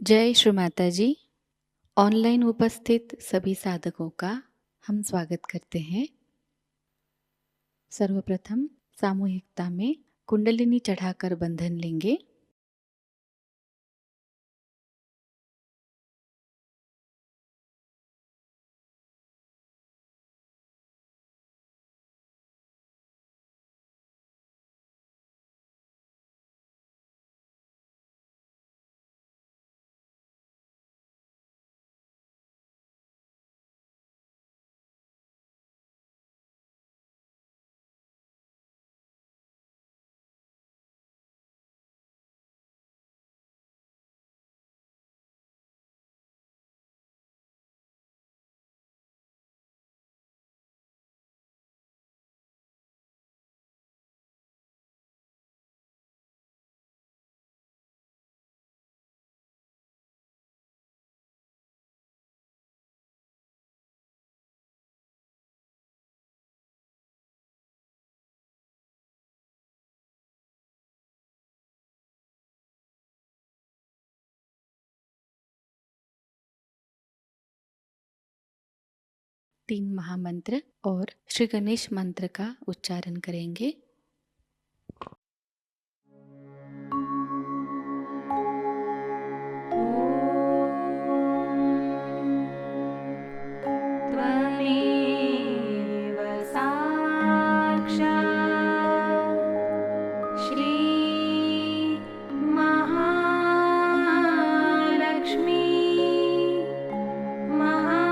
जय श्री माता जी। ऑनलाइन उपस्थित सभी साधकों का हम स्वागत करते हैं। सर्वप्रथम सामूहिकता में कुंडलिनी चढ़ाकर बंधन लेंगे। तीन महामंत्र और श्री गणेश मंत्र का उच्चारण करेंगे। त्वमेव साक्षात् श्री महालक्ष्मी महासरस्वती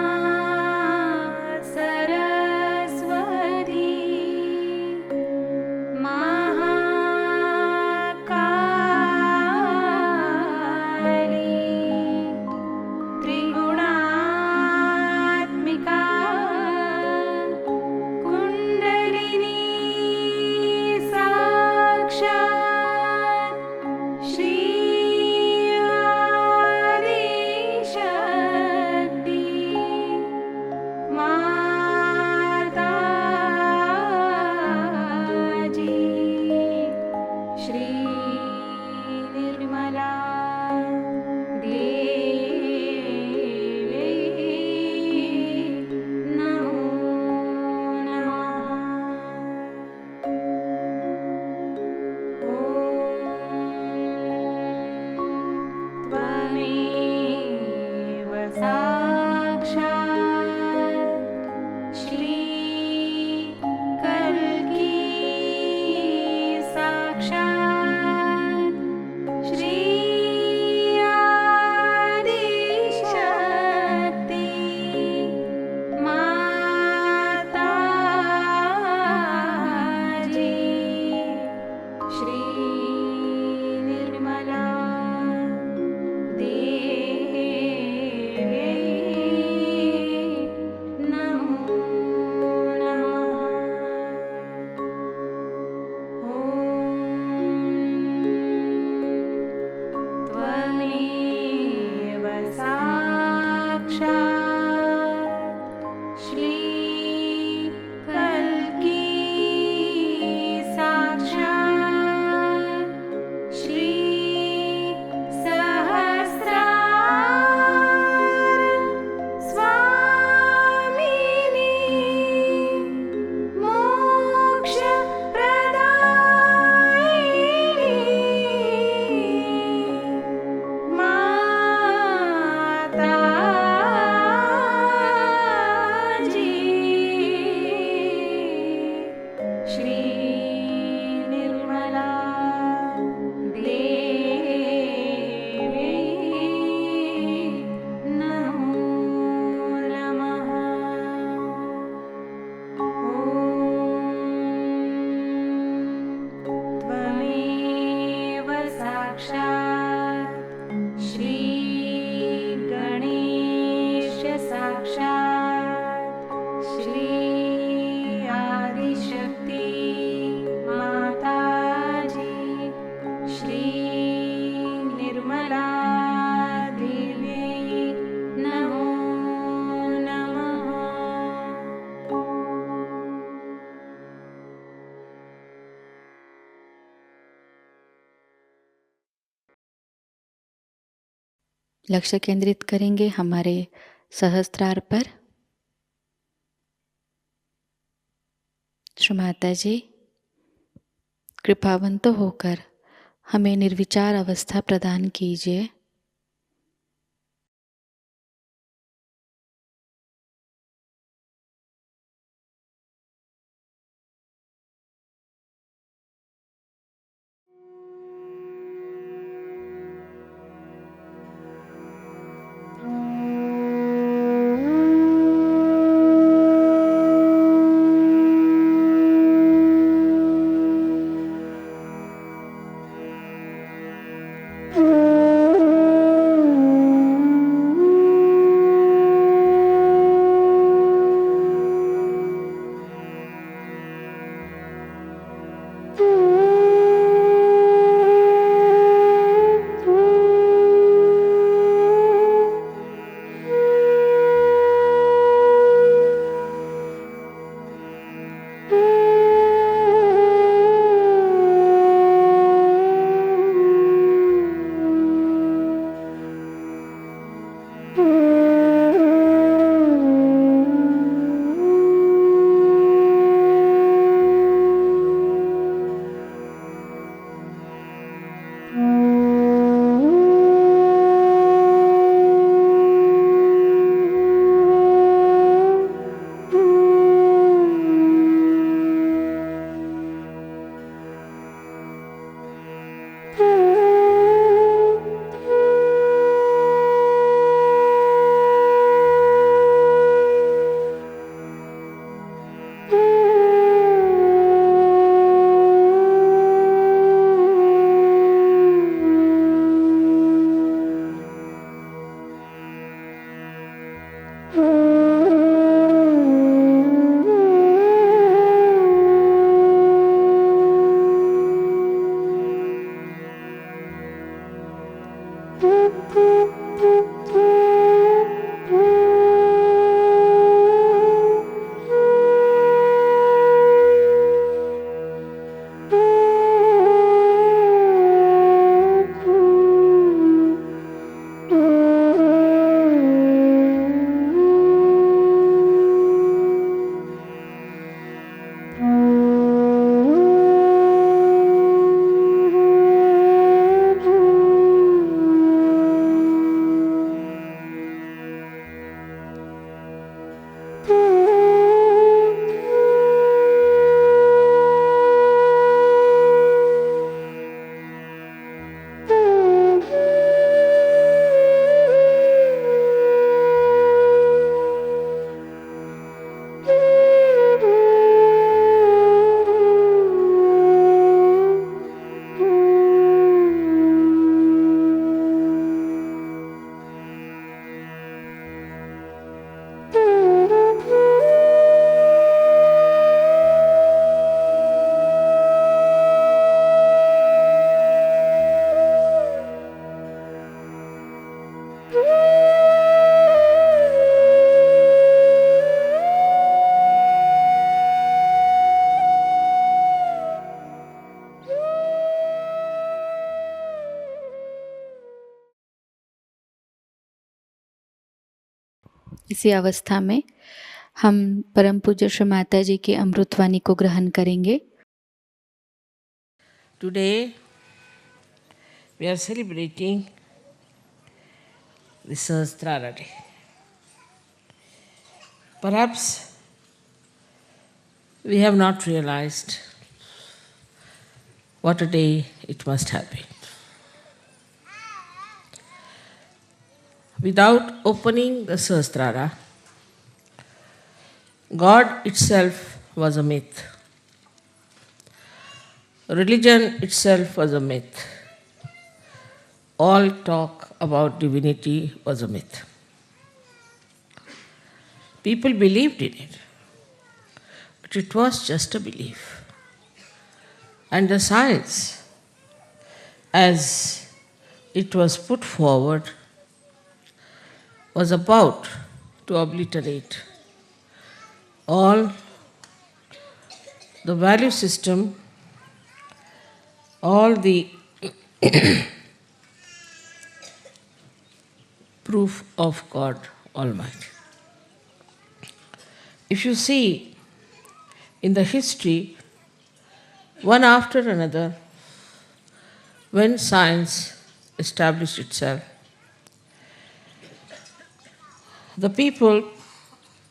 लक्ष्य केंद्रित करेंगे हमारे सहस्त्रार पर। श्री माता जी, कृपावंत होकर हमें निर्विचार अवस्था प्रदान कीजिए। इसी अवस्था में हम परम पूज्य श्री माता जी की अमृतवाणी को ग्रहण करेंगे। Today we are celebrating the Sahasrara Day. Perhaps we have not realized what a day it must have been. Without opening the Sahasrara, God itself was a myth. Religion itself was a myth. All talk about divinity was a myth. People believed in it, but it was just a belief. And the science, as it was put forward, was about to obliterate all the value system, all the proof of God Almighty. If you see in the history, one after another, when science established itself, the people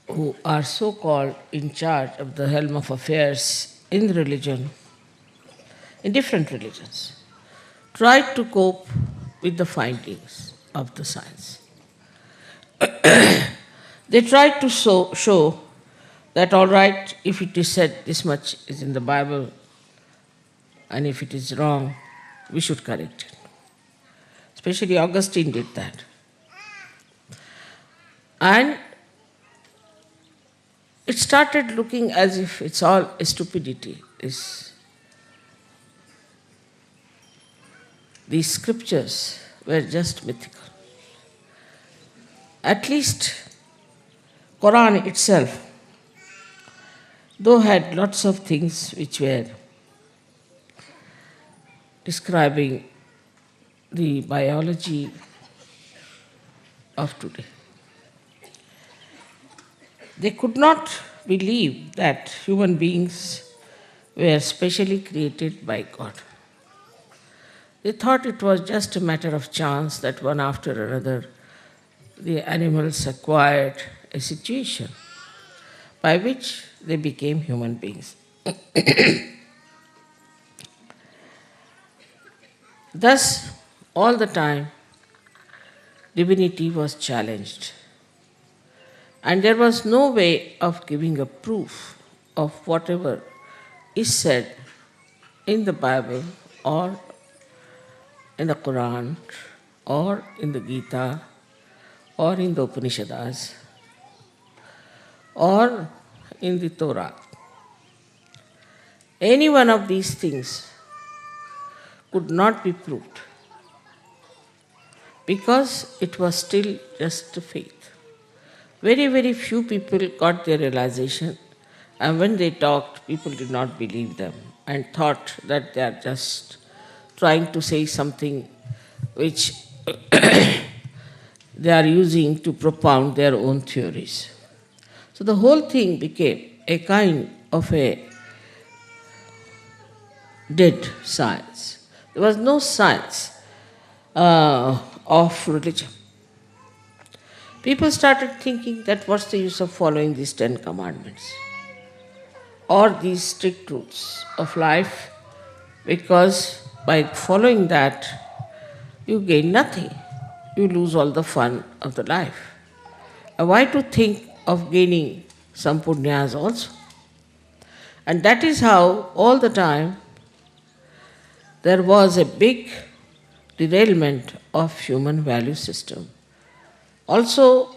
who are so-called in charge of the helm of affairs in religion, in different religions, tried to cope with the findings of the science. They tried to show that, all right, if it is said this much is in the Bible, and if it is wrong, we should correct it. Especially Augustine did that. And it started looking as if it's all a stupidity. These scriptures were just mythical. At least Quran itself, though had lots of things which were describing the biology of today, they could not believe that human beings were specially created by God. They thought it was just a matter of chance that one after another the animals acquired a situation by which they became human beings. Thus, all the time, divinity was challenged. And there was no way of giving a proof of whatever is said in the Bible or in the Quran or in the Gita or in the Upanishads or in the Torah. Any one of these things could not be proved because it was still just a faith. Very, very few people got their realization, and when they talked, people did not believe them and thought that they are just trying to say something which they are using to propound their own theories. So the whole thing became a kind of a dead science. There was no science of religion. People started thinking that what's the use of following these 10 commandments or these strict rules of life, because by following that you gain nothing. You lose all the fun of the life. And why to think of gaining some punyas also? And that is how all the time there was a big derailment of human value system. Also,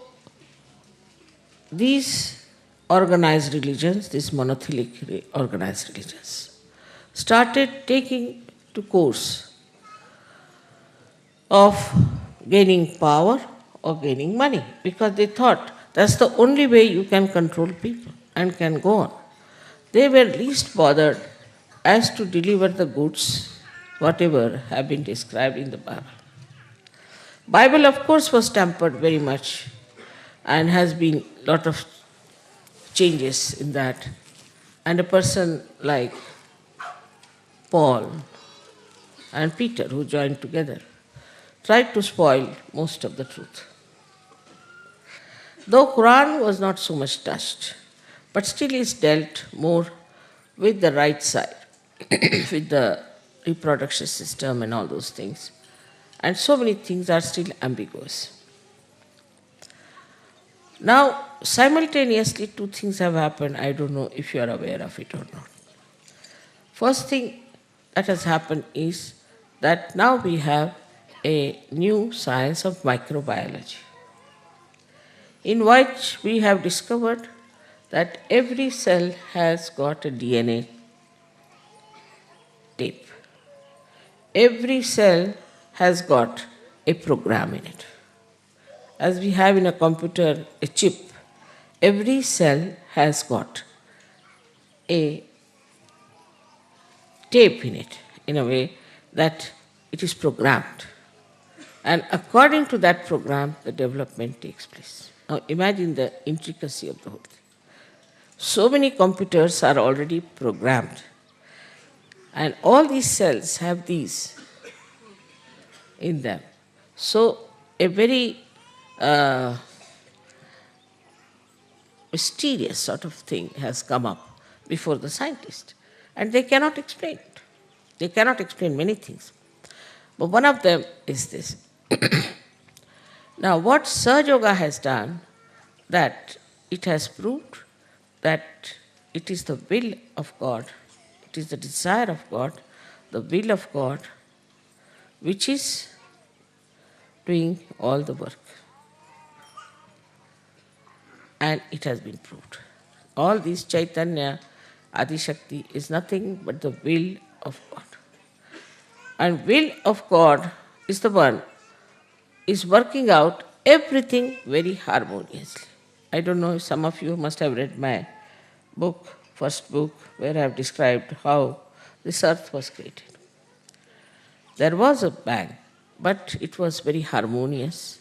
these organized religions, these monotheistic organized religions, started taking to course of gaining power or gaining money, because they thought that's the only way you can control people and can go on. They were least bothered as to deliver the goods, whatever have been described in the Bible. Bible, of course, was tampered very much and has been a lot of changes in that. And a person like Paul and Peter, who joined together, tried to spoil most of the truth. Though Quran was not so much touched, but still is dealt more with the right side, with the reproduction system and all those things. And so many things are still ambiguous. Now, simultaneously, two things have happened. I don't know if you are aware of it or not. First thing that has happened is that now we have a new science of microbiology, in which we have discovered that every cell has got a DNA tape. Every cell has got a program in it. As we have in a computer a chip, every cell has got a tape in it, in a way that it is programmed. And according to that program, the development takes place. Now imagine the intricacy of the whole thing. So many computers are already programmed, and all these cells have these in them. So a very mysterious sort of thing has come up before the scientist, and they cannot explain it. They cannot explain many things. But one of them is this. Now, what Sahaja Yoga has done, that it has proved that it is the will of God, it is the desire of God, the will of God, which is doing all the work. And it has been proved. All these Chaitanya, Adi Shakti is nothing but the will of God. And will of God is the one is working out everything very harmoniously. I don't know if some of you must have read my book, first book, where I have described how this earth was created. There was a bang, but it was very harmonious.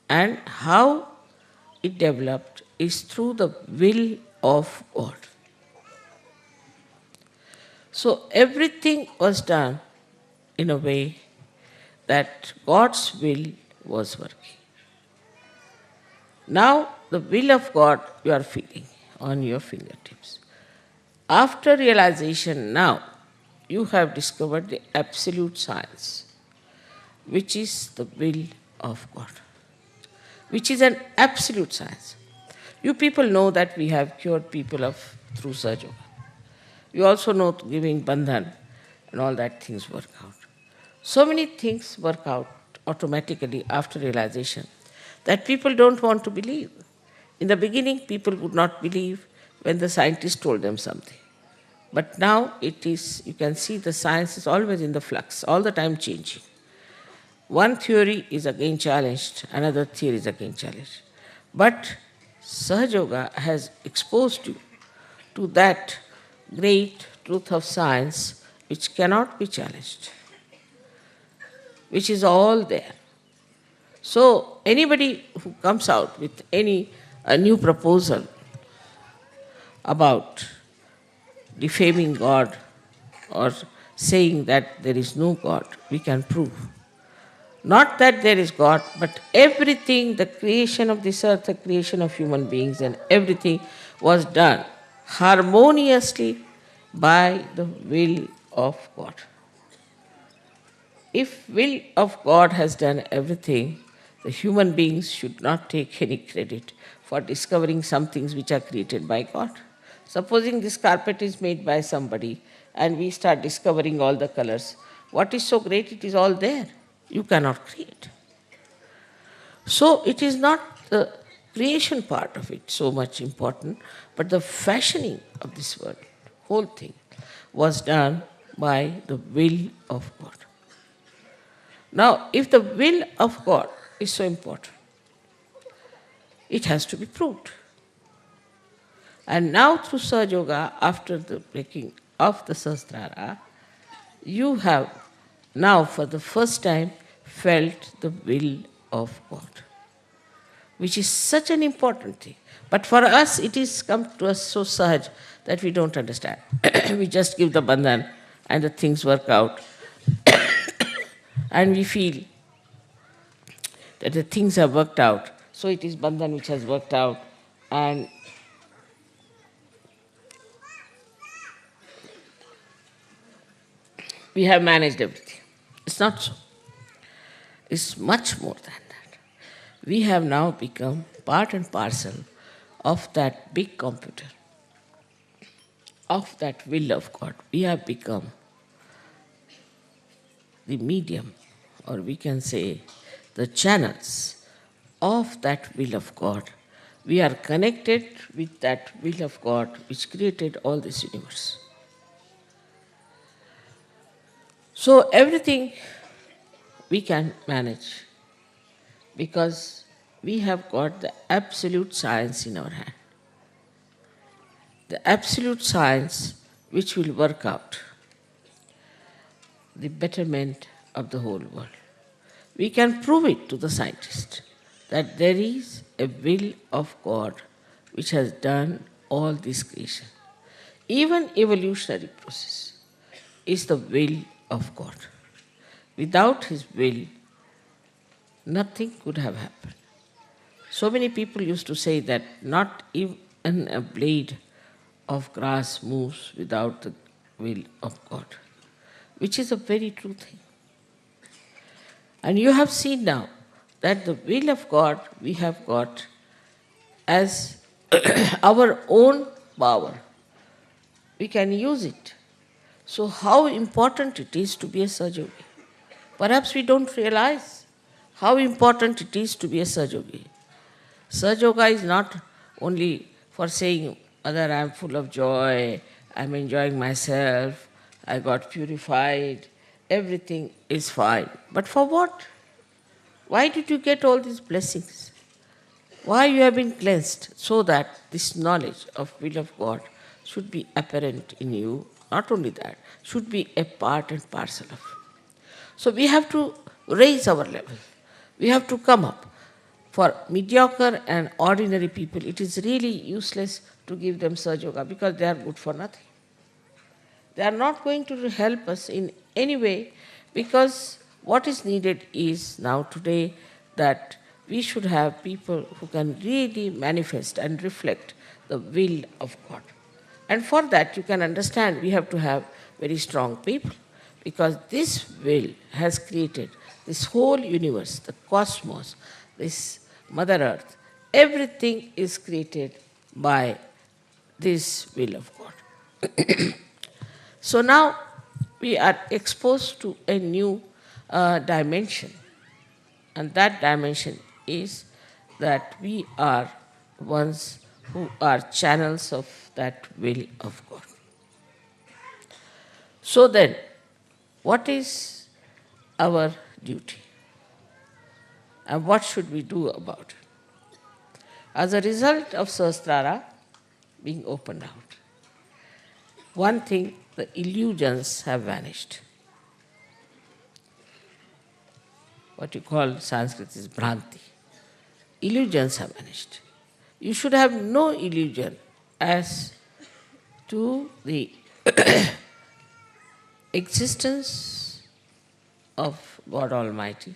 And how it developed is through the will of God. So everything was done in a way that God's will was working. Now, the will of God you are feeling on your fingertips. After realization, now you have discovered the absolute science, which is the will of God, which is an absolute science. You people know that we have cured people through Sahaja Yoga. You also know giving bandhan and all that things work out. So many things work out automatically after realization that people don't want to believe. In the beginning, people would not believe when the scientist told them something. But now it is, you can see the science is always in the flux, all the time changing. One theory is again challenged, another theory is again challenged. But Sahaja Yoga has exposed you to that great truth of science which cannot be challenged, which is all there. So anybody who comes out with a new proposal about defaming God or saying that there is no God, we can prove. Not that there is God, but everything, the creation of this earth, the creation of human beings, and everything was done harmoniously by the will of God. If will of God has done everything, the human beings should not take any credit for discovering some things which are created by God. Supposing this carpet is made by somebody and we start discovering all the colors, what is so great? It is all there. You cannot create. So it is not the creation part of it so much important, but the fashioning of this world, whole thing, was done by the will of God. Now, if the will of God is so important, it has to be proved. And now through Sahaja Yoga, after the breaking of the Sahasrara, you have now for the first time felt the will of God, which is such an important thing. But for us, it is come to us so sahaj that we don't understand. We just give the bandhan and the things work out. And we feel that the things have worked out. So it is bandhan which has worked out, and we have managed everything. It's not so. It's much more than that. We have now become part and parcel of that big computer, of that will of God. We have become the medium, or we can say the channels of that will of God. We are connected with that will of God which created all this universe. So everything we can manage because we have got the absolute science in our hand. The absolute science which will work out the betterment of the whole world. we can prove it to the scientist that there is a will of God which has done all this creation. Even evolutionary process is the will of God. Without His will, nothing could have happened. So many people used to say that not even a blade of grass moves without the will of God, which is a very true thing. And you have seen now that the will of God we have got as our own power. We can use it. So how important it is to be a Sahaja. Perhaps we don't realize how important it is to be a Sahaja. Sahaja is not only for saying, Mother, I am full of joy, I am enjoying myself, I got purified, everything is fine. But for what? Why did you get all these blessings? Why you have been cleansed? So that this knowledge of will of God should be apparent in you. Not only that, should be a part and parcel of you. So we have to raise our level. We have to come up. For mediocre and ordinary people, it is really useless to give them Sahaja Yoga because they are good for nothing. They are not going to help us in any way because what is needed is now today that we should have people who can really manifest and reflect the will of God. And for that, you can understand we have to have very strong people because this will has created this whole universe, the cosmos, this Mother Earth. Everything is created by this will of God. So now we are exposed to a new dimension, and that dimension is that we are ones who are channels of that will of God. So then, what is our duty? And what should we do about it? As a result of Sahasrara being opened out, one thing, the illusions have vanished. What you call Sanskrit is Bhranti. Illusions have vanished. You should have no illusion as to the existence of God Almighty,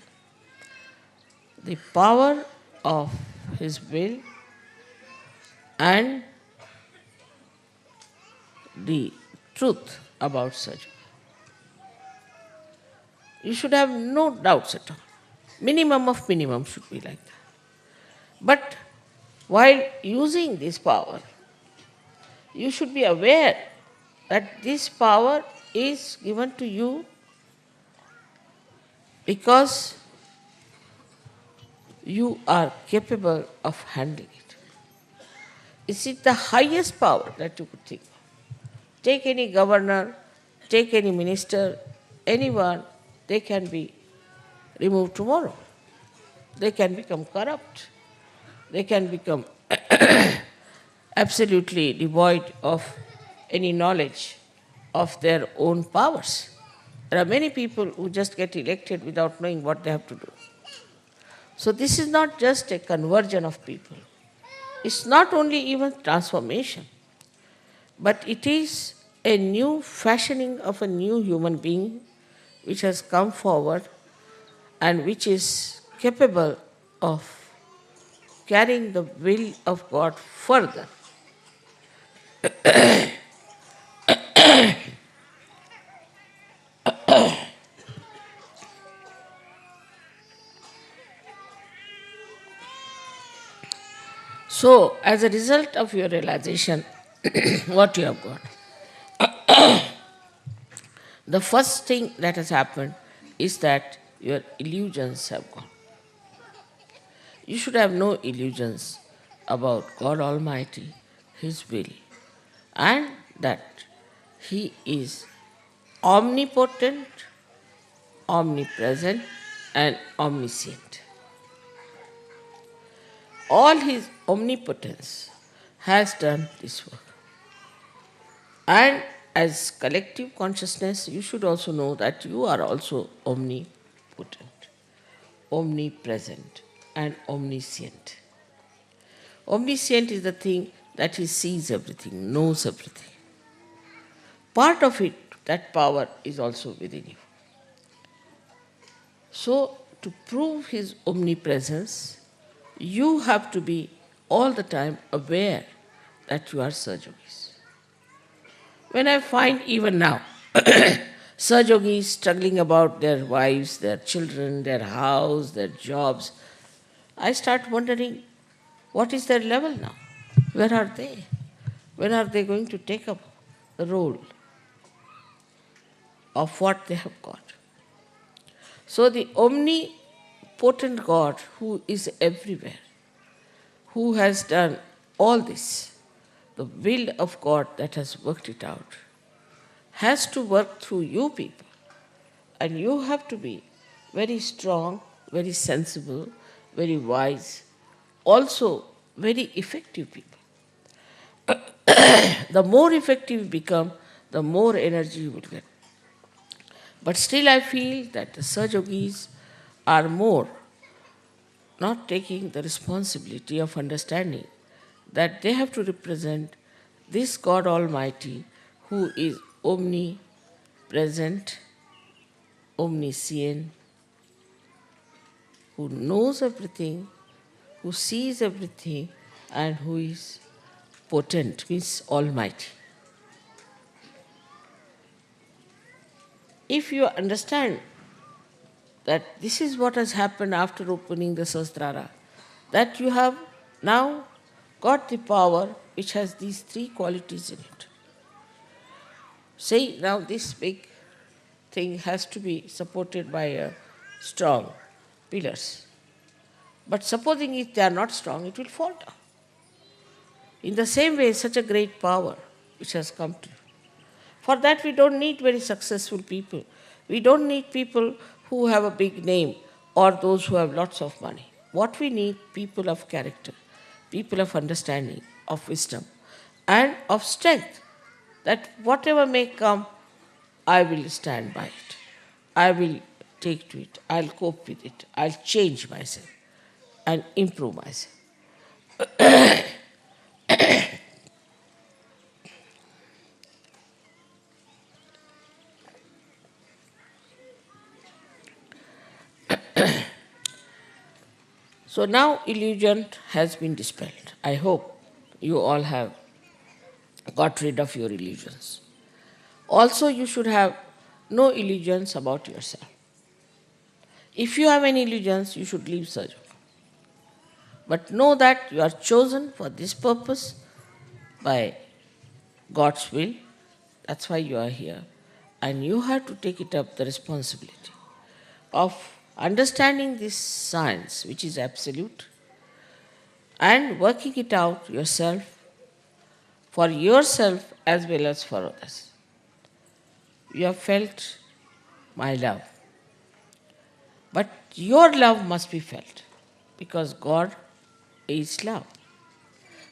the power of His will, and the truth about Sahaja. You should have no doubts at all. Minimum of minimum should be like that. But while using this power, you should be aware that this power is given to you because you are capable of handling it. Is it the highest power that you could think of? Take any governor, take any minister, anyone, they can be removed tomorrow. They can become corrupt. They can become absolutely devoid of any knowledge of their own powers. There are many people who just get elected without knowing what they have to do. So this is not just a conversion of people. It's not only even transformation, but it is a new fashioning of a new human being which has come forward and which is capable of carrying the will of God further. So, as a result of your realization, what you have got? The first thing that has happened is that your illusions have gone. You should have no illusions about God Almighty, His will, and that He is omnipotent, omnipresent, and omniscient. All His omnipotence has done this work. And as collective consciousness, you should also know that you are also omnipotent. omnipresent and omniscient. Omniscient is the thing that he sees everything, knows everything. Part of it, that power, is also within you. So, to prove his omnipresence, you have to be all the time aware that you are Sahajogis. When I find even now, Sahajogis struggling about their wives, their children, their house, their jobs, I start wondering, what is their level now? Where are they? When are they going to take up the role of what they have got? So the omnipotent God who is everywhere, who has done all this, the will of God that has worked it out, has to work through you people. And you have to be very strong, very sensible, very wise, also very effective people. The more effective you become, the more energy you will get. But still I feel that the Sahajogis are more not taking the responsibility of understanding that they have to represent this God Almighty who is omnipresent, omniscient, who knows everything, who sees everything, and who is potent, means almighty. If you understand that this is what has happened after opening the Sahasrara, that you have now got the power which has these three qualities in it. Say now this big thing has to be supported by a strong pillars. But supposing if they are not strong, it will fall down. In the same way, such a great power which has come to you. For that we don't need very successful people. We don't need people who have a big name or those who have lots of money. What we need, people of character, people of understanding, of wisdom, and of strength, that whatever may come, I will stand by it. I will take to it. I'll cope with it. I'll change myself and improve myself. So now illusion has been dispelled. I hope you all have got rid of your illusions. Also, you should have no illusions about yourself. If you have any illusions, you should leave Sahaja. But know that you are chosen for this purpose by God's will. That's why you are here. And you have to take it up the responsibility of understanding this science, which is absolute, and working it out yourself, for yourself as well as for others. You have felt my love. But your love must be felt, because God is love.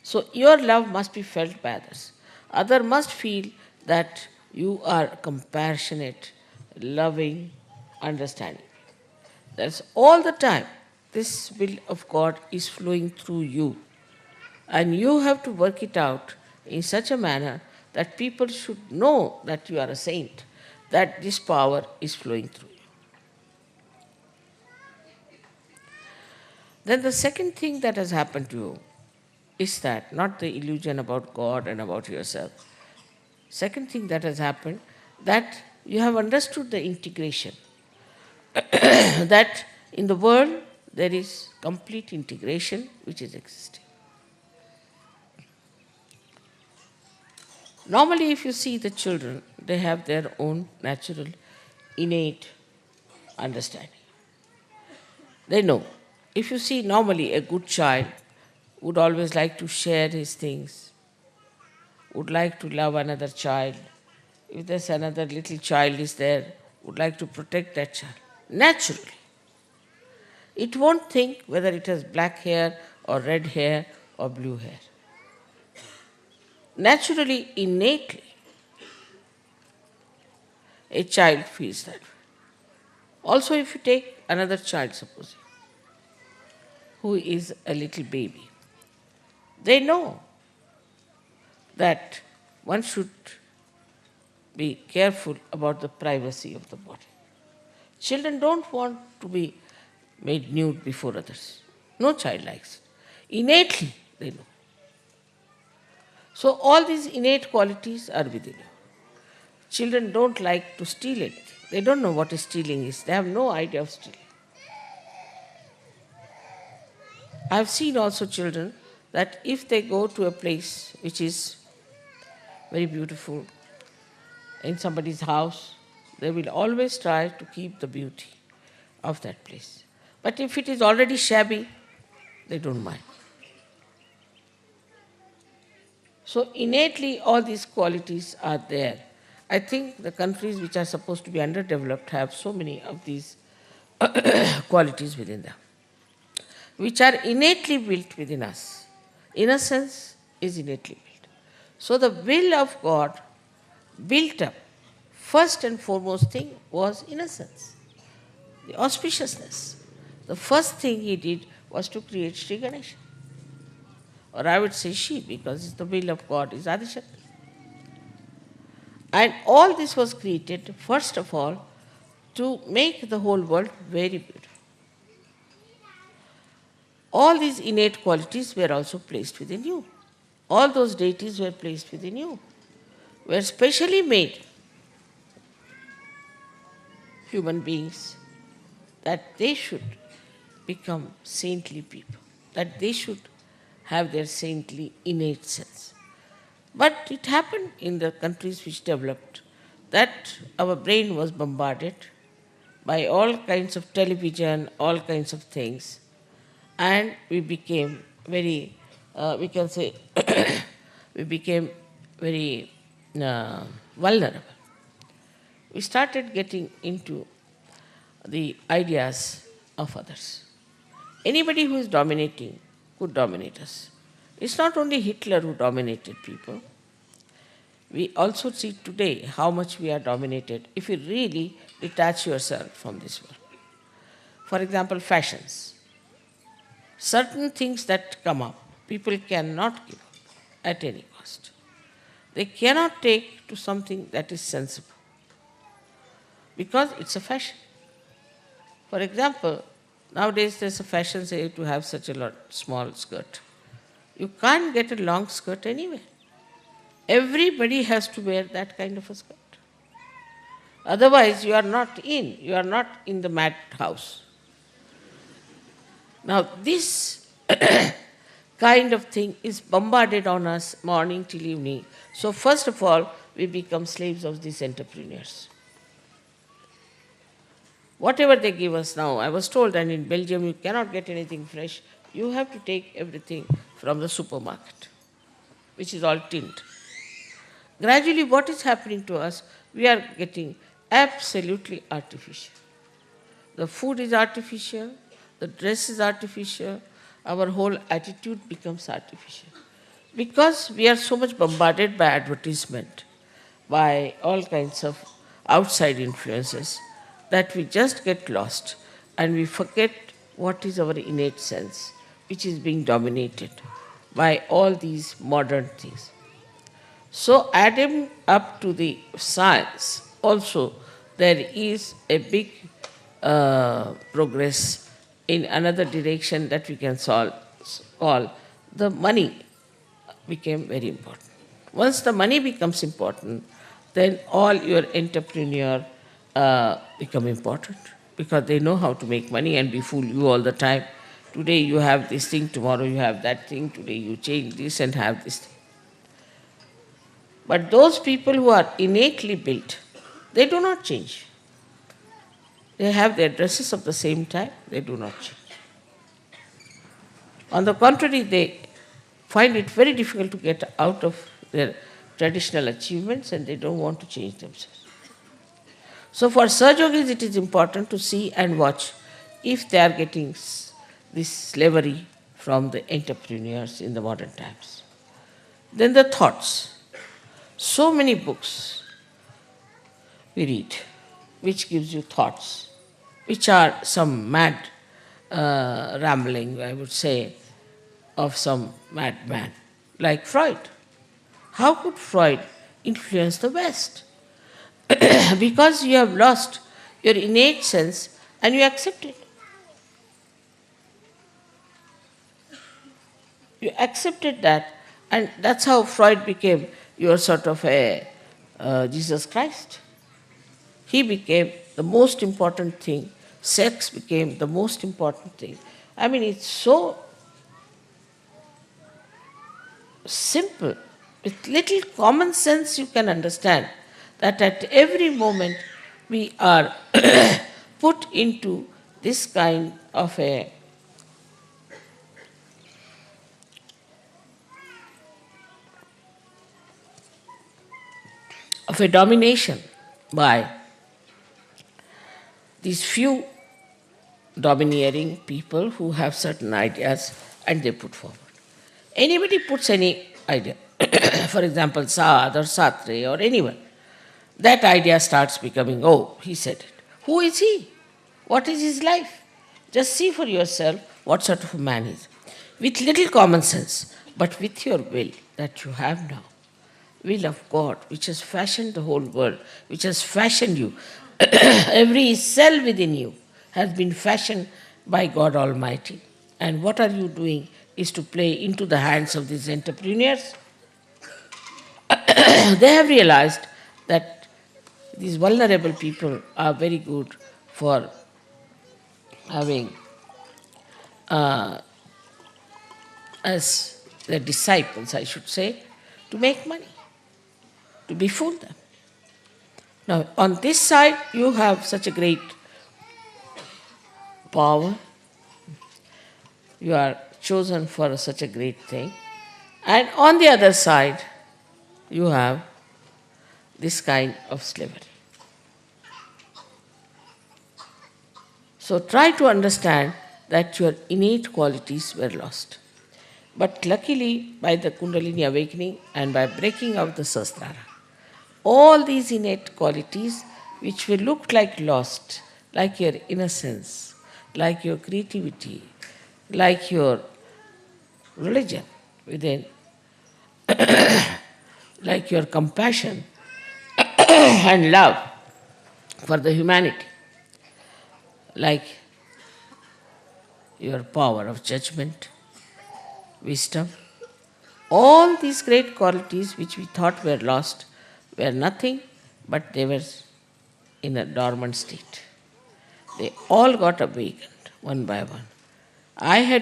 So your love must be felt by others. Others must feel that you are compassionate, loving, understanding. That's all the time. This will of God is flowing through you. And you have to work it out in such a manner that people should know that you are a saint, that this power is flowing through you. Then the second thing that has happened to you is that, not the illusion about God and about yourself. Second thing that has happened, that you have understood the integration. That in the world there is complete integration which is existing. Normally, if you see the children, they have their own natural, innate understanding. They know. If you see normally a good child would always like to share his things, would like to love another child. If there's another little child is there, would like to protect that child. Naturally. It won't think whether it has black hair or red hair or blue hair. Naturally, innately, a child feels that way. Also, if you take another child, suppose, who is a little baby. They know that one should be careful about the privacy of the body. Children don't want to be made nude before others. No child likes it. Innately, they know. So all these innate qualities are within you. Children don't like to steal anything. They don't know what stealing is. They have no idea of stealing. I have seen also children that if they go to a place which is very beautiful, in somebody's house, they will always try to keep the beauty of that place. But if it is already shabby, they don't mind. So innately all these qualities are there. I think the countries which are supposed to be underdeveloped have so many of these qualities within them, which are innately built within us. Innocence is innately built. So the will of God built up, first and foremost thing was innocence, the auspiciousness. The first thing he did was to create Sri Ganesha. Or I would say she, because it's the will of God is Adishakti. And all this was created, first of all, to make the whole world very beautiful. All these innate qualities were also placed within you. All those deities were placed within you, were specially made human beings that they should become saintly people, that they should have their saintly innate sense. But it happened in the countries which developed that our brain was bombarded by all kinds of television, all kinds of things, and we became very, we can say, we became very vulnerable. We started getting into the ideas of others. Anybody who is dominating could dominate us. It's not only Hitler who dominated people. We also see today how much we are dominated if you really detach yourself from this world. For example, fashions. Certain things that come up, people cannot give up at any cost. They cannot take to something that is sensible because it's a fashion. For example, nowadays there's a fashion say to have such a small skirt. You can't get a long skirt anywhere. Everybody has to wear that kind of a skirt. Otherwise, you are not in the madhouse. Now, this kind of thing is bombarded on us morning till evening. So, first of all, we become slaves of these entrepreneurs. Whatever they give us now, I was told, and in Belgium you cannot get anything fresh. You have to take everything from the supermarket, which is all tinned. Gradually, what is happening to us? We are getting absolutely artificial. The food is artificial, the dress is artificial, our whole attitude becomes artificial. Because we are so much bombarded by advertisement, by all kinds of outside influences, that we just get lost and we forget what is our innate sense, which is being dominated by all these modern things. So adding up to the science, also there is a big progress in another direction that we can call the money became very important. Once the money becomes important, then all your entrepreneur become important because they know how to make money and befool you all the time. Today you have this thing, tomorrow you have that thing, today you change this and have this thing. But those people who are innately built, they do not change. They have their dresses of the same type, they do not change. On the contrary, they find it very difficult to get out of their traditional achievements and they don't want to change themselves. So for Sahaja Yogis, it is important to see and watch if they are getting this slavery from the entrepreneurs in the modern times. Then the thoughts. So many books we read, which gives you thoughts, which are some mad rambling, I would say, of some madman like Freud. How could Freud influence the West? Because you have lost your innate sense and you accept it. You accepted that, and that's how Freud became your sort of a Jesus Christ. He became the most important thing. Sex became the most important thing. I mean, it's so simple. With little common sense, you can understand that at every moment we are put into this kind of a domination by these few domineering people who have certain ideas and they put forward. Anybody puts any idea, for example, Saad or Sartre or anyone, that idea starts becoming, oh, he said it. Who is he? What is his life? Just see for yourself what sort of a man he is. With little common sense, but with your will that you have now, will of God, which has fashioned the whole world, which has fashioned you, every cell within you has been fashioned by God Almighty. And what are you doing is to play into the hands of these entrepreneurs. They have realized that these vulnerable people are very good for having as their disciples, I should say, to make money, to befool them. Now, on this side, you have such a great power. You are chosen for such a great thing. And on the other side, you have this kind of slavery. So try to understand that your innate qualities were lost. But luckily, by the Kundalini awakening and by breaking out the Sahasrara, all these innate qualities which will look like lost, like your innocence, like your creativity, like your religion within, like your compassion and love for the humanity, like your power of judgment, wisdom, all these great qualities which we thought were lost were nothing but they were in a dormant state. They all got awakened one by one.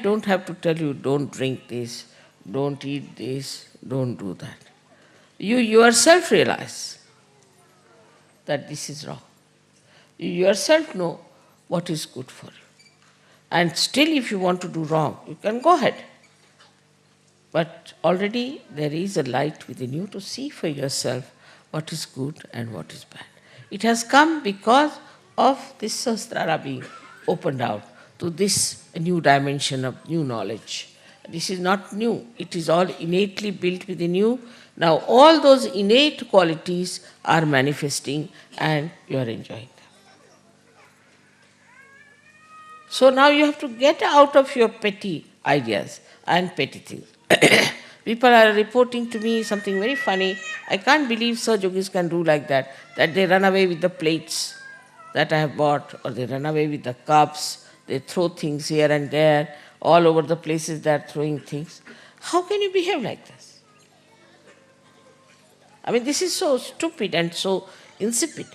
Don't have to tell you, don't drink this, don't eat this, don't do that. You yourself realize that this is wrong. You yourself know what is good for you. And still, if you want to do wrong, you can go ahead. But already there is a light within you to see for yourself what is good and what is bad. It has come because of this Sahasrara being opened out to this new dimension of new knowledge. This is not new, it is all innately built within you. Now all those innate qualities are manifesting and you are enjoying them. So now you have to get out of your petty ideas and petty things. People are reporting to me something very funny. I can't believe Sir Yogis can do like that they run away with the plates that I have bought, or they run away with the cups, they throw things here and there, all over the places they are throwing things. How can you behave like this? I mean, this is so stupid and so insipid.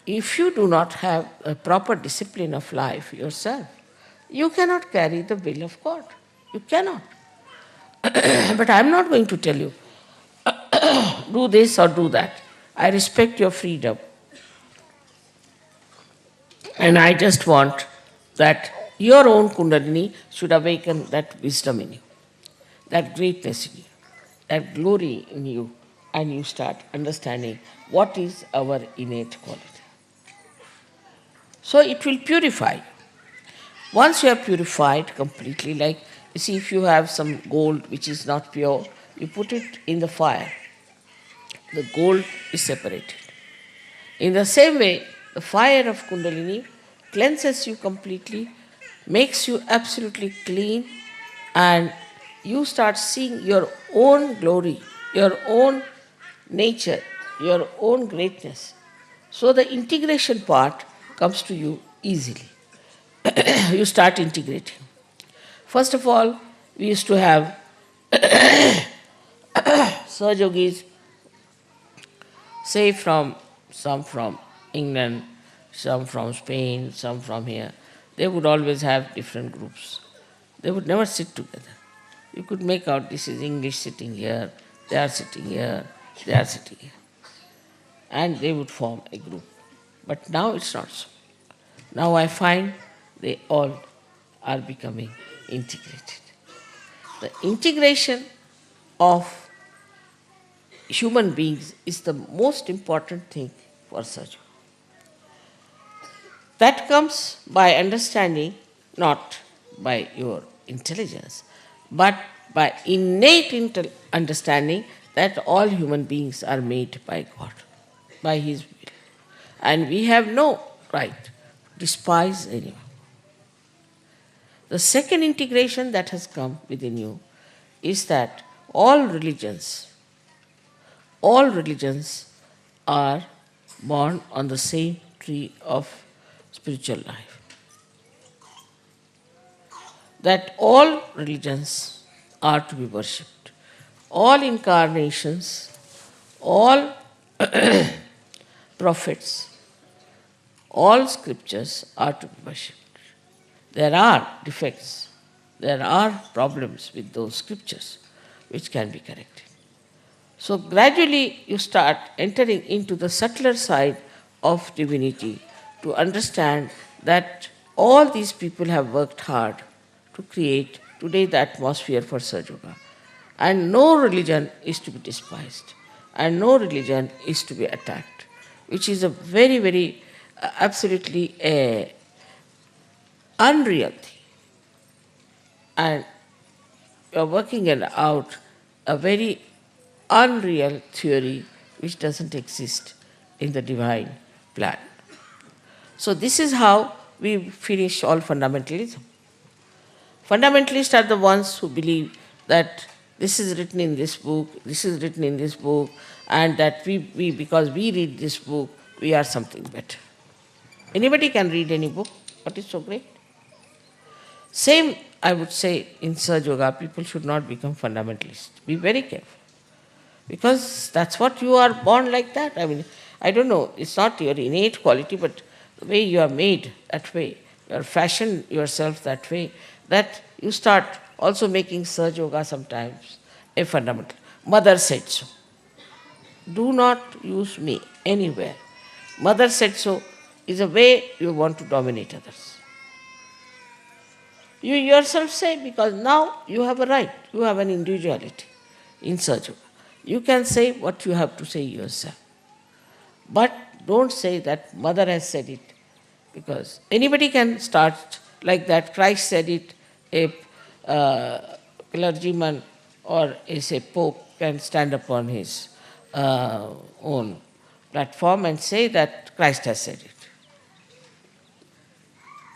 If you do not have a proper discipline of life yourself, you cannot carry the will of God. You cannot. But I am not going to tell you, do this or do that. I respect your freedom. And I just want that your own Kundalini should awaken that wisdom in you, that greatness in you, that glory in you, and you start understanding what is our innate quality. So it will purify you. Once you are purified completely, like you see, if you have some gold which is not pure, you put it in the fire. The gold is separated. In the same way, the fire of Kundalini cleanses you completely, makes you absolutely clean, and you start seeing your own glory, your own nature, your own greatness. So the integration part comes to you easily. You start integrating. First of all, we used to have Sahaj Yogis, say some from England, some from Spain, some from here. They would always have different groups. They would never sit together. You could make out this is English sitting here, they are sitting here, they are sitting here. And they would form a group. But now it's not so. Now I find they all are becoming integrated. The integration of human beings is the most important thing for Sahaj. That comes by understanding, not by your intelligence, but by innate understanding that all human beings are made by God, by His will. And we have no right to despise anyone. The second integration that has come within you is that all religions are born on the same tree of spiritual life. That all religions are to be worshipped. All incarnations, all prophets, all scriptures are to be worshipped. There are defects, there are problems with those scriptures which can be corrected. So gradually you start entering into the subtler side of divinity to understand that all these people have worked hard to create today the atmosphere for Sahaj Yoga. And no religion is to be despised, and no religion is to be attacked, which is a very, very absolutely unreal thing. And you are working it out a very unreal theory which doesn't exist in the divine plan. So this is how we finish all fundamentalism. Fundamentalists are the ones who believe that this is written in this book, this is written in this book, and that we because we read this book, we are something better. Anybody can read any book. What is so great? Same, I would say, in Sahaj Yoga, people should not become fundamentalists. Be very careful. Because that's what you are born like that. I mean, I don't know, it's not your innate quality, but the way you are made that way, you are fashioned yourself that way, that you start also making Sahaj Yoga sometimes a fundamental. Mother said so. Do not use me anywhere. Mother said so is a way you want to dominate others. You yourself say, because now you have a right, you have an individuality in Sahaj Yoga. You can say what you have to say yourself. But don't say that mother has said it, because anybody can start like that. Christ said it, a clergyman or a pope can stand upon his own platform and say that Christ has said it.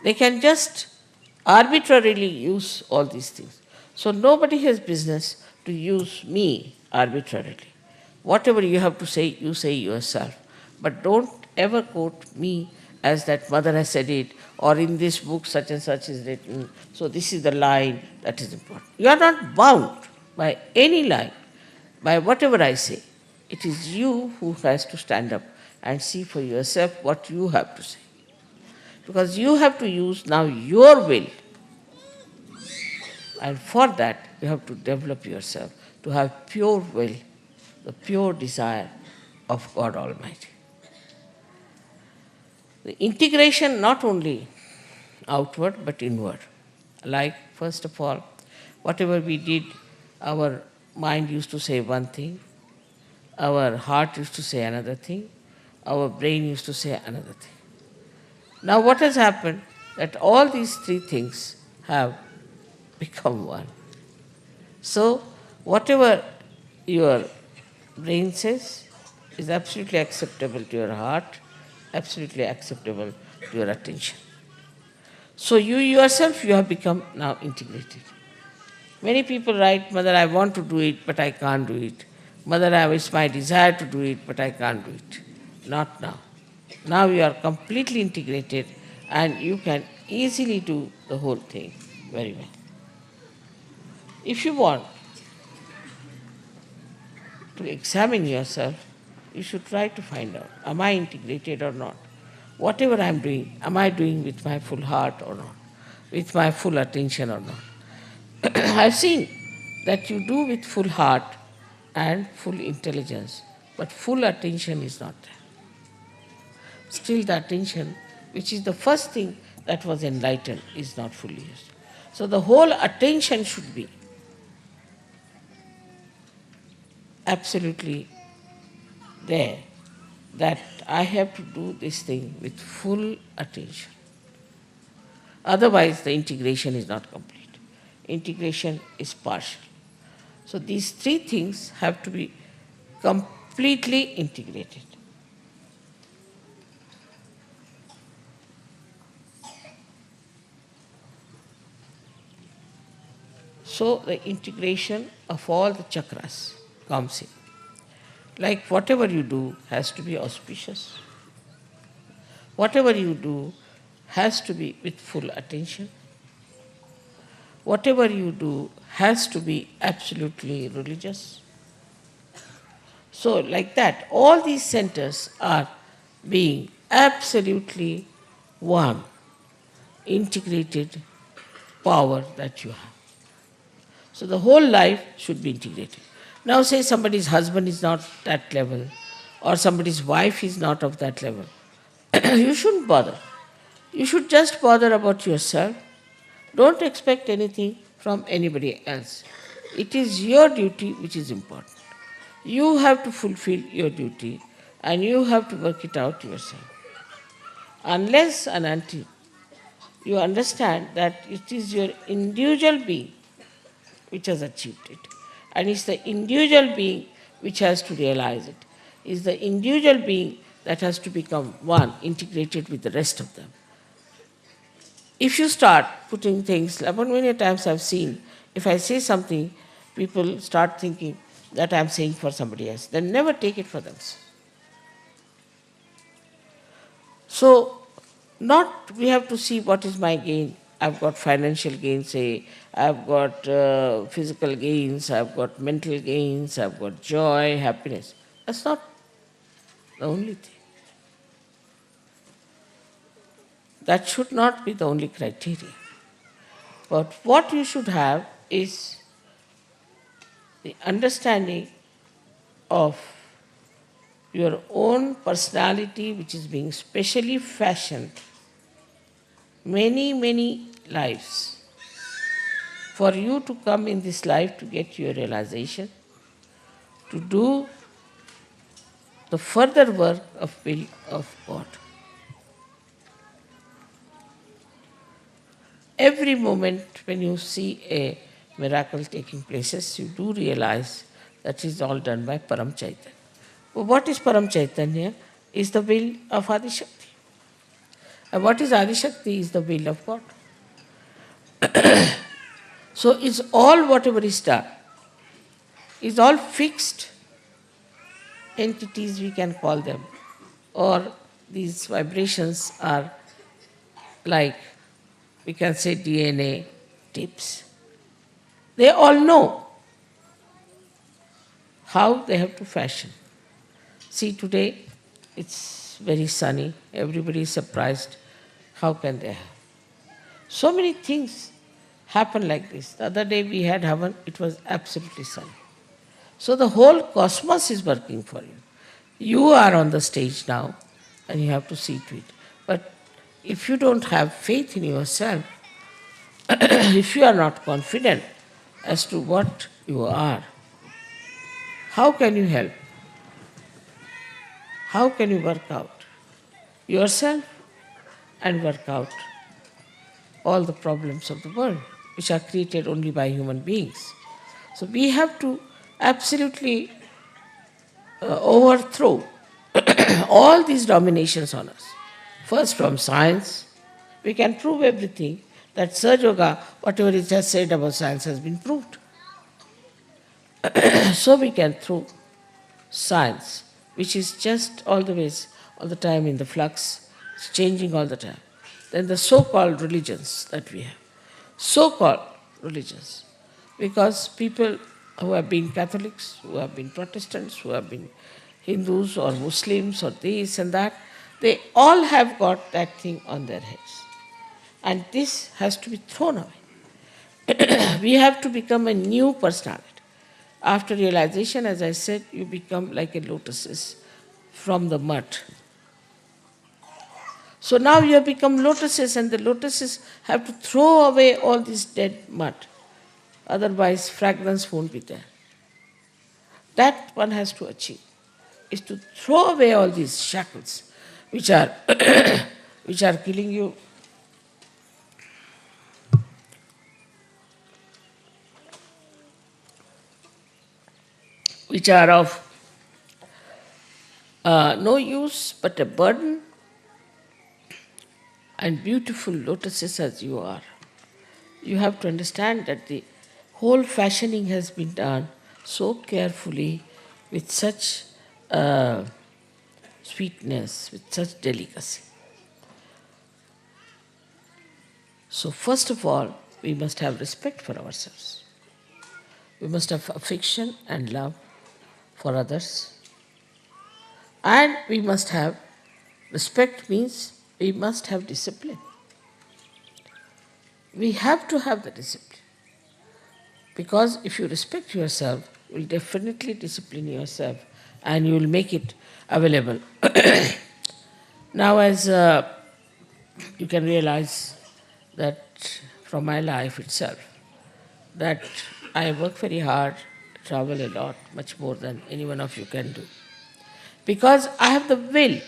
They can just arbitrarily use all these things. So nobody has business to use me arbitrarily. Whatever you have to say, you say yourself. But don't ever quote me as that mother has said it, or in this book such and such is written, so this is the line that is important. You are not bound by any line, by whatever I say. It is you who has to stand up and see for yourself what you have to say. Because you have to use now your will. And for that, you have to develop yourself to have pure will, the pure desire of God Almighty. The integration not only outward but inward. Like, first of all, whatever we did, our mind used to say one thing, our heart used to say another thing, our brain used to say another thing. Now what has happened? That all these three things have become one. So whatever your brain says is absolutely acceptable to your heart, absolutely acceptable to your attention. So you yourself, you have become now integrated. Many people write, Mother, I want to do it, but I can't do it. Mother, it's my desire to do it, but I can't do it. Not now. Now you are completely integrated and you can easily do the whole thing very well. If you want to examine yourself, you should try to find out, am I integrated or not? Whatever I am doing, am I doing with my full heart or not? With my full attention or not? I've seen that you do with full heart and full intelligence, but full attention is not there. Still the attention, which is the first thing that was enlightened, is not fully used. So the whole attention should be absolutely there, that I have to do this thing with full attention. Otherwise the integration is not complete. Integration is partial. So these three things have to be completely integrated. So the integration of all the chakras comes in. Like whatever you do has to be auspicious. Whatever you do has to be with full attention. Whatever you do has to be absolutely religious. So like that, all these centers are being absolutely one, integrated power that you have. So the whole life should be integrated. Now say somebody's husband is not that level, or somebody's wife is not of that level. You shouldn't bother. You should just bother about yourself. Don't expect anything from anybody else. It is your duty which is important. You have to fulfill your duty and you have to work it out yourself. Unless and until you understand that it is your individual being which has achieved it, and it's the individual being which has to realize it. It's the individual being that has to become one, integrated with the rest of them. If you start putting things, about many times I've seen, if I say something, people start thinking that I'm saying for somebody else. They never take it for themselves. So, we have to see what is my gain. I've got financial gains, say, I've got physical gains, I've got mental gains, I've got joy, happiness. That's not the only thing. That should not be the only criteria. But what you should have is the understanding of your own personality, which is being specially fashioned many, many lives for you to come in this life to get your realization, to do the further work of will of God. Every moment when you see a miracle taking places, you do realize that is all done by Param Chaitanya. Well, what is Param Chaitanya? Is the will of Adi Shakti. And what is Adi Shakti? Is the will of God. So it's all whatever is done. Is all fixed entities, we can call them, or these vibrations are like, we can say, DNA tips. They all know how they have to fashion. See, today it's very sunny, everybody is surprised. How can they have? So many things happen like this. The other day we had Havan, it was absolutely sunny. So the whole cosmos is working for you. You are on the stage now and you have to see to it. But if you don't have faith in yourself, if you are not confident as to what you are, how can you help? How can you work out yourself and work out all the problems of the world, which are created only by human beings? So we have to absolutely overthrow all these dominations on us. First from science, we can prove everything, that Sahaja Yoga, whatever it has said about science, has been proved. So we can throw science, which is just all the time in the flux, it's changing all the time. Then the so-called religions that we have. So-called religions. Because people who have been Catholics, who have been Protestants, who have been Hindus or Muslims or this and that, they all have got that thing on their heads. And this has to be thrown away. We have to become a new personality. After realization, as I said, you become like a lotuses from the mud. So now you have become lotuses, and the lotuses have to throw away all this dead mud. Otherwise, fragrance won't be there. That one has to achieve, is to throw away all these shackles which are which are killing you. Which are of no use but a burden. And beautiful lotuses as you are, you have to understand that the whole fashioning has been done so carefully, with such sweetness, with such delicacy. So first of all, we must have respect for ourselves. We must have affection and love for others. And we must have, respect means we must have discipline. We have to have the discipline. Because if you respect yourself, you will definitely discipline yourself and you will make it available. Now, as you can realize that from my life itself, that I work very hard, travel a lot, much more than any one of you can do. Because I have the will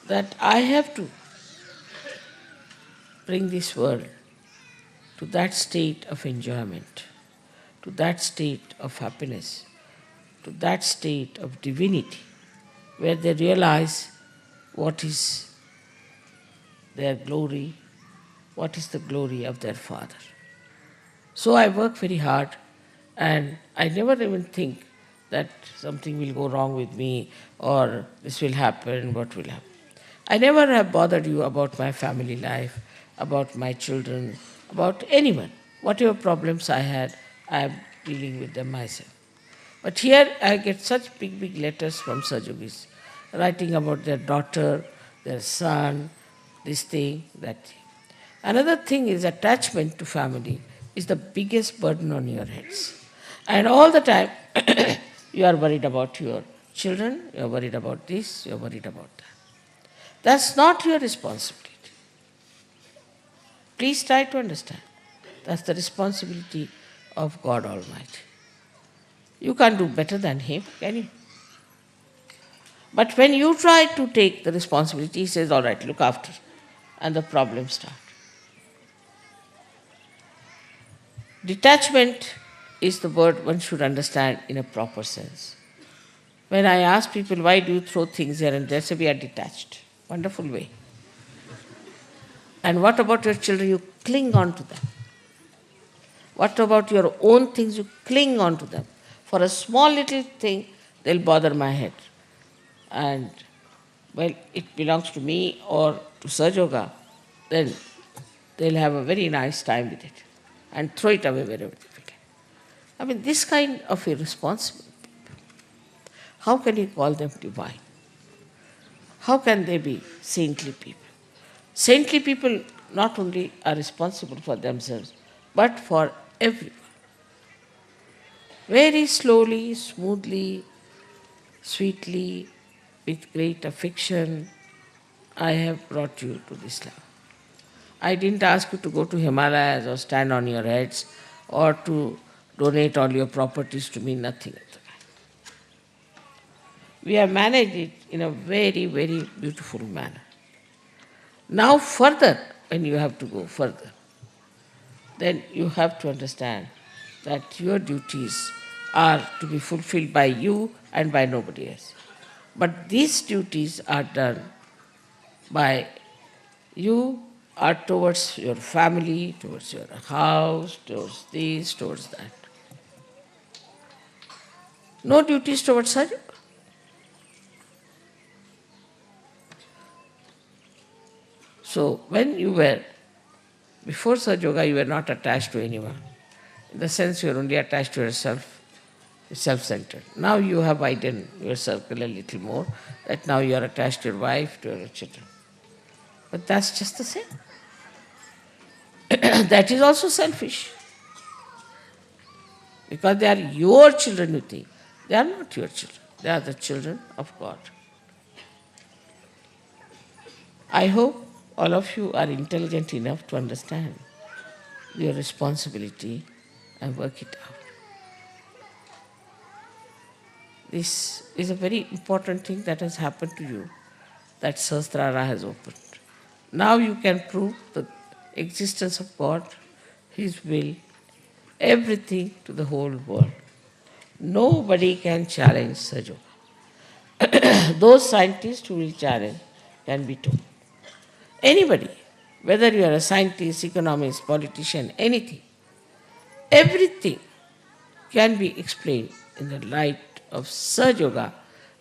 that I have to bring this world to that state of enjoyment, to that state of happiness, to that state of divinity, where they realize what is their glory, what is the glory of their Father. So I work very hard, and I never even think that something will go wrong with me, or this will happen, what will happen. I never have bothered you about my family life, about my children, about anyone. Whatever problems I had, I am dealing with them myself. But here I get such big, big letters from Sahajogis, writing about their daughter, their son, this thing, that thing. Another thing is attachment to family is the biggest burden on your heads. And all the time, you are worried about your children, you are worried about this, you are worried about that. That's not your responsibility. Please try to understand. That's the responsibility of God Almighty. You can't do better than Him, can you? But when you try to take the responsibility, He says, all right, look after. And the problems start. Detachment is the word one should understand in a proper sense. When I ask people, why do you throw things here and there, say, we are detached. Wonderful way. And what about your children? You cling on to them. What about your own things? You cling on to them. For a small little thing, they'll bother my head. And, well, it belongs to me or to Sahaja Yoga, then they'll have a very nice time with it and throw it away wherever they can. I mean, this kind of irresponsible people, how can you call them divine? How can they be saintly people? Saintly people not only are responsible for themselves, but for everyone. Very slowly, smoothly, sweetly, with great affection, I have brought you to this level. I didn't ask you to go to Himalayas or stand on your heads or to donate all your properties to me, nothing of the kind. We have managed it in a very, very beautiful manner. Now further, when you have to go further, then you have to understand that your duties are to be fulfilled by you and by nobody else. But these duties are done by You are towards your family, towards your house, towards this, towards that. No duties towards Sahaja. So when you were, before Sahaja Yoga, you were not attached to anyone. In the sense you are only attached to yourself, self-centered. Now you have widened your circle a little more, that now you are attached to your wife, to your children. But that's just the same. That is also selfish. Because they are your children, you think. They are not your children. They are the children of God. I hope all of you are intelligent enough to understand your responsibility and work it out. This is a very important thing that has happened to you, that Sahasrara has opened. Now you can prove the existence of God, His will, everything to the whole world. Nobody can challenge Sahaja Yoga. Those scientists who will challenge can be told. Anybody, whether you are a scientist, economist, politician, anything, everything can be explained in the light of Sahaja Yoga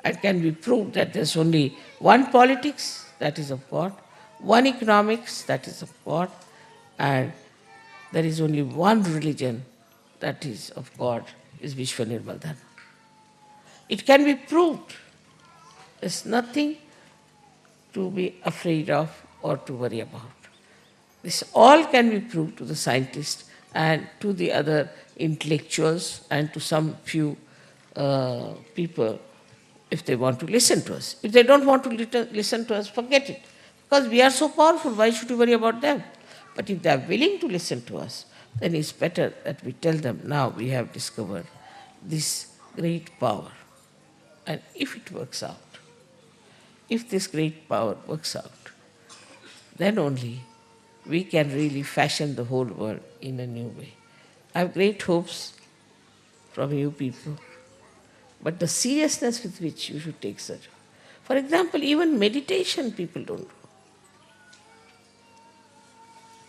and can be proved that there's only one politics, that is of God, one economics, that is of God, and there is only one religion, that is of God, is Vishwanirmal Dharma. It can be proved. There's nothing to be afraid of or to worry about. This all can be proved to the scientists and to the other intellectuals and to some few people if they want to listen to us. If they don't want to listen to us, forget it. Because we are so powerful, why should we worry about them? But if they are willing to listen to us, then it's better that we tell them, now we have discovered this great power. And if it works out, if this great power works out, then only we can really fashion the whole world in a new way. I have great hopes from you people, but the seriousness with which you should take such. For example, even meditation people don't do.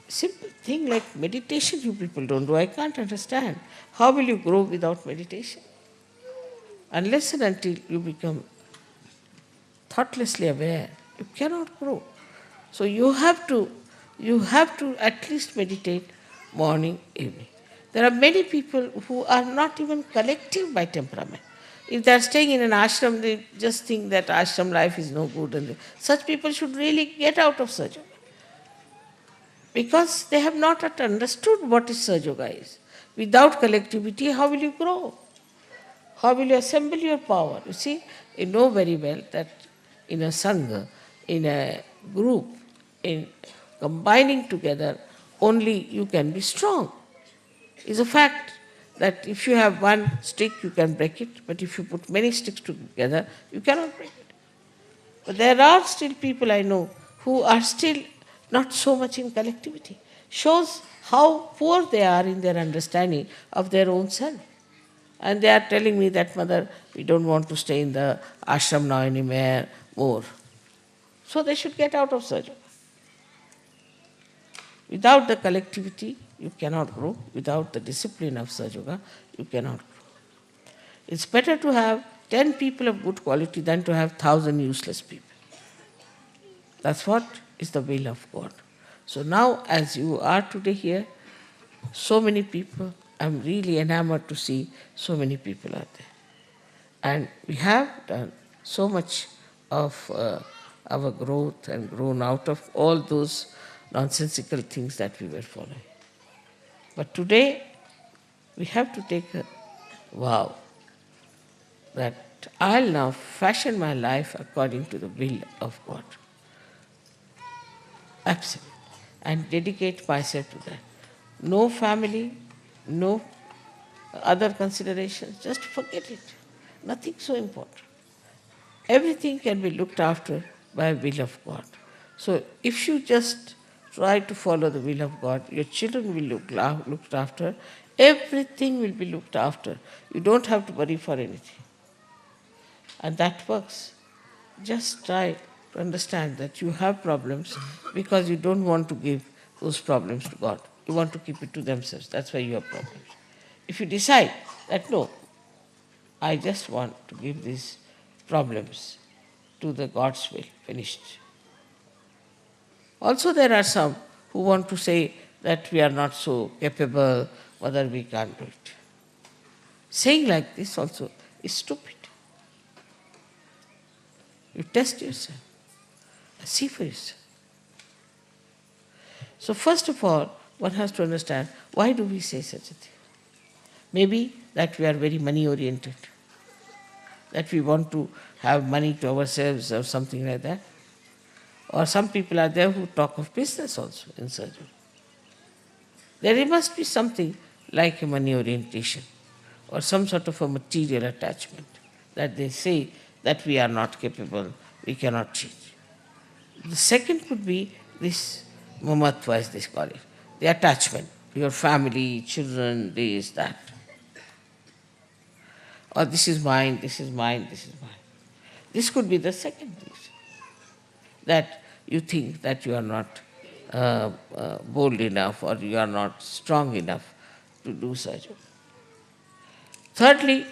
Simple thing like meditation you people don't do, I can't understand. How will you grow without meditation? Unless and until you become thoughtlessly aware, you cannot grow. So you have to at least meditate morning, evening. There are many people who are not even collective by temperament. If they are staying in an ashram, they just think that ashram life is no good. And such people should really get out of Sahaja Yoga. Because they have not yet understood what is Sahaja Yoga is. Without collectivity, how will you grow? How will you assemble your power? You see, you know very well that in a sangha, in a group, in combining together, only you can be strong. It's a fact that if you have one stick, you can break it, but if you put many sticks together, you cannot break it. But there are still people I know who are still not so much in collectivity. Shows how poor they are in their understanding of their own self. And they are telling me that, Mother, we don't want to stay in the ashram now anymore more. So they should get out of Sahaja Yoga. Without the collectivity, you cannot grow. Without the discipline of Sahaja Yoga, you cannot grow. It's better to have 10 people of good quality than to have 1,000 useless people. That's what is the will of God. So now, as you are today here, so many people, I'm really enamored to see so many people out there. And we have done so much of our growth and grown out of all those nonsensical things that we were following. But today, we have to take a vow that I'll now fashion my life according to the will of God. Absolutely. And dedicate myself to that. No family, no other considerations, just forget it. Nothing so important. Everything can be looked after by the will of God. So if you just try to follow the will of God, your children will looked after, everything will be looked after. You don't have to worry for anything. And that works. Just try to understand that you have problems because you don't want to give those problems to God. You want to keep it to themselves. That's why you have problems. If you decide that no, I just want to give these problems to the God's will, finished. Also, there are some who want to say that we are not so capable, whether we can't do it. Saying like this also is stupid. You test yourself, see for yourself. So, first of all, one has to understand why do we say such a thing? Maybe that we are very money oriented, that we want to have money to ourselves or something like that. Or some people are there who talk of business also in surgery. There must be something like a money orientation or some sort of a material attachment that they say that we are not capable, we cannot change. The second could be this mamatva, as they call it, the attachment, your family, children, this, that. Or this is mine, this is mine, this is mine. This could be the second reason, that you think that you are not bold enough or you are not strong enough to do surgery. Thirdly,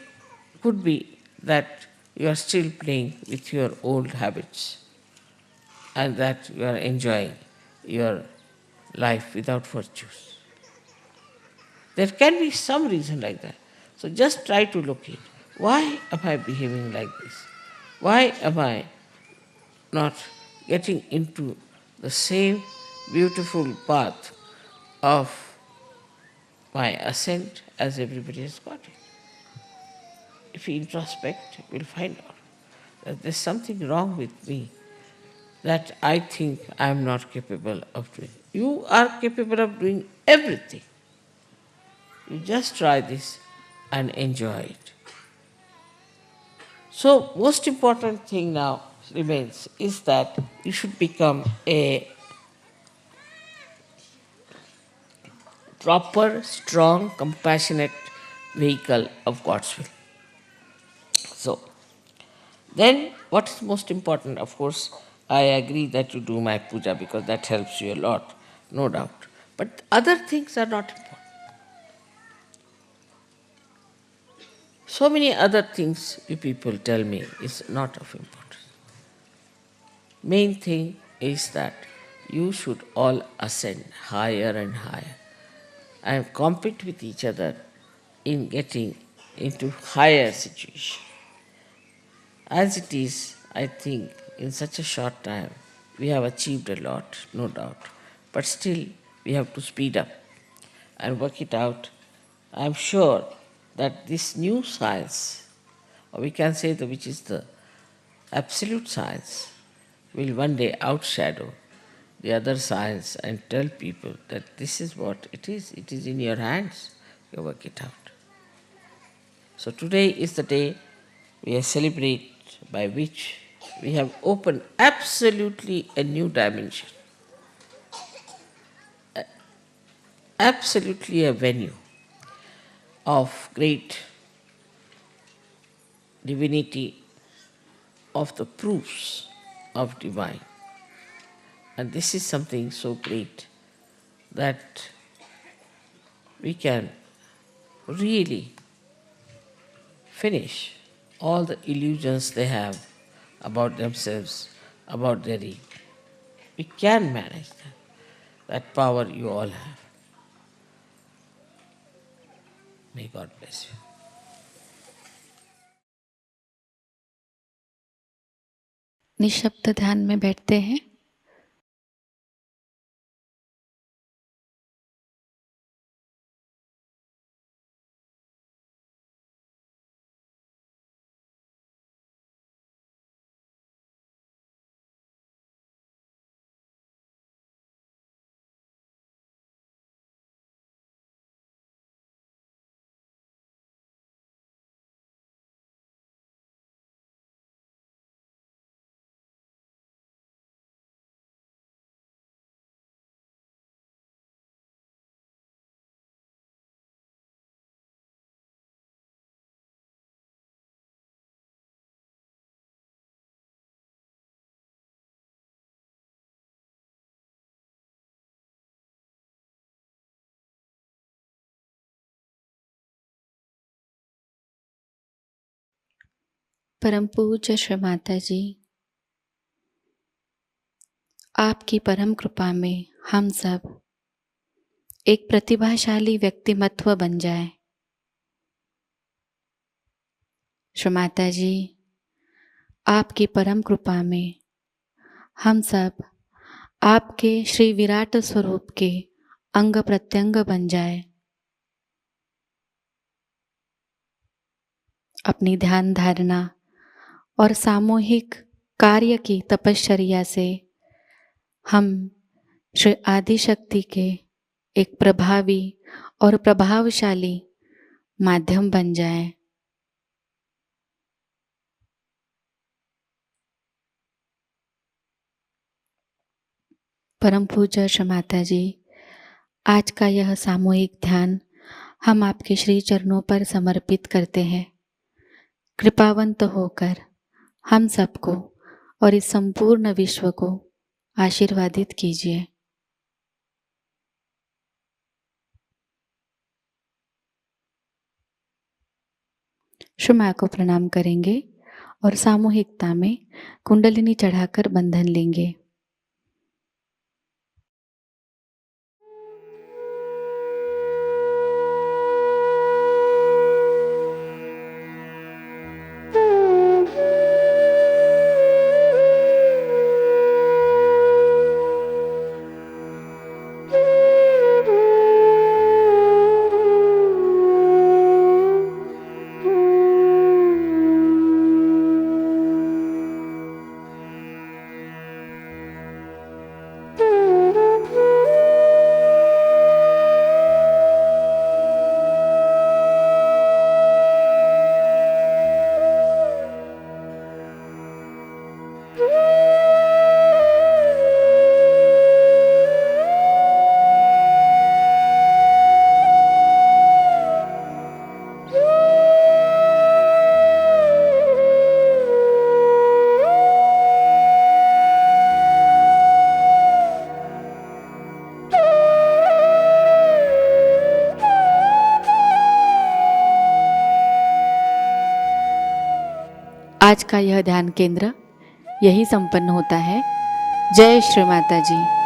could be that you are still playing with your old habits and that you are enjoying your life without virtues. There can be some reason like that. So just try to locate. Why am I behaving like this? Why am I not getting into the same beautiful path of my ascent as everybody has got it? If we introspect, we'll find out that there's something wrong with me that I think I am not capable of doing. You are capable of doing everything. You just try this and enjoy it. So, most important thing now remains is that you should become a proper, strong, compassionate vehicle of God's will. So, then what is most important? Of course, I agree that you do my puja because that helps you a lot, no doubt. But other things are not important. So many other things you people tell me is not of importance. Main thing is that you should all ascend higher and higher and compete with each other in getting into higher situation. As it is, I think in such a short time we have achieved a lot, no doubt. But still we have to speed up and work it out. I am sure that this new science, or we can say which is the absolute science, will one day outshadow the other science and tell people that this is what it is in your hands, you work it out. So today is the day we celebrate by which we have opened absolutely a new dimension, absolutely a venue of great divinity, of the proofs of divine. And this is something so great that we can really finish all the illusions they have about themselves, about their ego. We can manage that. That power you all have. May God bless you. निशब्द ध्यान में बैठते हैं। परम पूज्य श्री माता जी, आपकी परम कृपा में हम सब एक प्रतिभाशाली व्यक्तिमत्व बन जाए। श्री माता जी, आपकी परम कृपा में हम सब आपके श्री विराट स्वरूप के अंग प्रत्यंग बन जाए। अपनी ध्यान धारणा और सामूहिक कार्य की तपश्चर्या से हम श्री आदिशक्ति के एक प्रभावी और प्रभावशाली माध्यम बन जाए। परम पूज्य श्री माता जी, आज का यह सामूहिक ध्यान हम आपके श्री चरणों पर समर्पित करते हैं। कृपावंत होकर हम सबको और इस संपूर्ण विश्व को आशीर्वादित कीजिए। श्री मां को प्रणाम करेंगे और सामूहिकता में कुंडलिनी चढ़ाकर बंधन लेंगे। आज का यह ध्यान केंद्र यही संपन्न होता है। जय श्री माता जी।